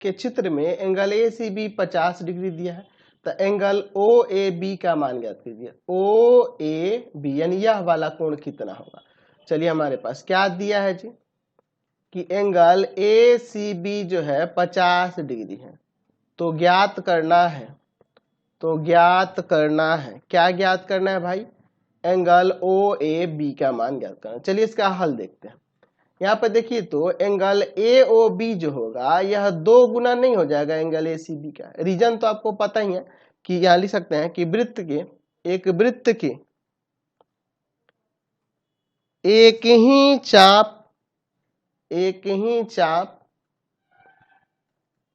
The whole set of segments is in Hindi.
के चित्र में angle A C B 50 degree दिया है, तो एंगल ओ ए बी का मान ज्ञात कीजिए। ओ ए बी यानी यह वाला कोण कितना होगा। चलिए हमारे पास क्या दिया है जी कि एंगल ए सी बी जो है 50 डिग्री है, तो ज्ञात करना है, क्या ज्ञात करना है भाई, एंगल ओ ए बी का मान ज्ञात करना। चलिए इसका हल देखते हैं। यहाँ पर देखिए तो एंगल ए ओ बी जो होगा यह 2 गुना नहीं हो जाएगा एंगल ए सी बी का। रीजन तो आपको पता ही है कि यहाँ लिख सकते हैं कि एक वृत्त के एक ही चाप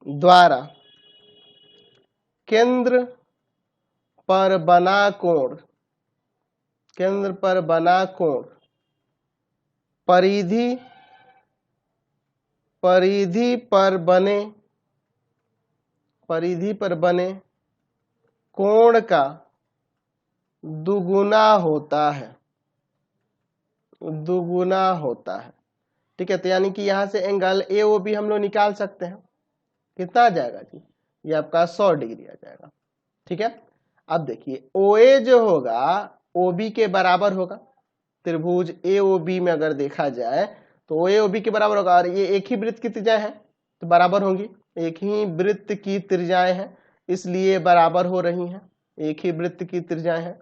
द्वारा केंद्र पर बना कोण परिधि पर बने कोण का दुगुना होता है। ठीक है, तो यानी कि यहाँ से एंगल ए ओ बी हम लोग निकाल सकते हैं। कितना आ जाएगा जी, ये आपका 100 डिग्री आ जाएगा। ठीक है, अब देखिए ओ ए जो होगा ओ बी के बराबर होगा। त्रिभुज ए ओ बी में अगर देखा जाए तो ओ ए ओ बी के बराबर होगा, और ये एक ही वृत्त की त्रिज्याएं हैं तो बराबर होंगी। एक ही वृत्त की त्रिज्याएं हैं इसलिए बराबर हो रही हैं, एक ही वृत्त की त्रिज्याएं हैं।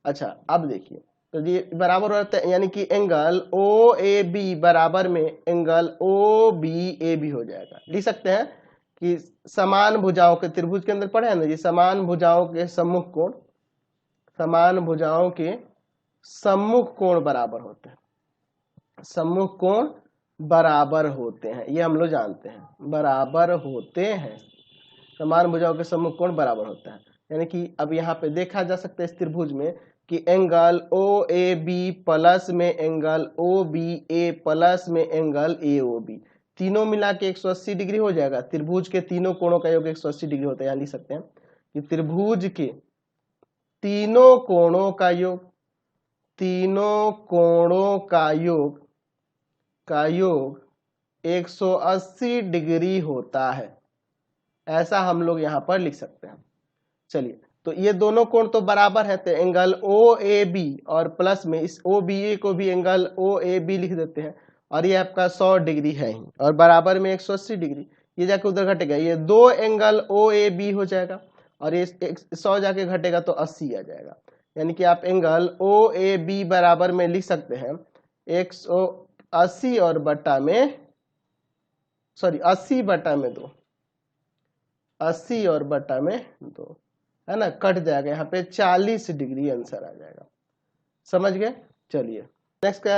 अच्छा अब देखिए तो ये बराबर होता है, यानी कि एंगल ओ ए बी बराबर में angle O B A B हो जाएगा। लिख सकते हैं कि समान भुजाओं के त्रिभुज के अंदर पढ़े हैं ना जी, समान भुजाओं के सम्मुख कोण बराबर होते हैं। सम्मुख कोण बराबर होते हैं, ये हम लोग जानते हैं, बराबर होते हैं। समान भुजाओं के सम्मुख कोण बराबर होता है, यानी कि अब यहाँ पे देखा जा सकता है इस त्रिभुज में कि angle O A B plus में angle O B A plus में एंगल ए ओ बी, तीनों मिला के 180 डिग्री हो जाएगा। त्रिभुज के तीनों कोणों का योग 180 डिग्री होता है। यहाँ लिख सकते हैं कि त्रिभुज के तीनों कोणों का योग 180 डिग्री होता है, ऐसा हम लोग यहाँ पर लिख सकते हैं। चलिए तो ये दोनों कोण तो बराबर है, तो एंगल ओ ए बी और प्लस में इस ओ बी ए को भी एंगल ओ ए बी लिख देते हैं, और ये आपका 100 डिग्री है ही, और बराबर में 180 डिग्री, ये जाके उधर घटेगा, ये 2 एंगल ओ ए बी हो जाएगा, और ये 100 जाके घटेगा तो 80 आ जाएगा। यानी कि आप एंगल ओ ए बी बराबर में लिख सकते हैं 180 और बटा में 80 बटा में 2, 80 और बटा में 2 है ना, कट जाएगा, यहाँ पे 40 डिग्री आंसर आ जाएगा। समझ गए। चलिए नेक्स्ट क्या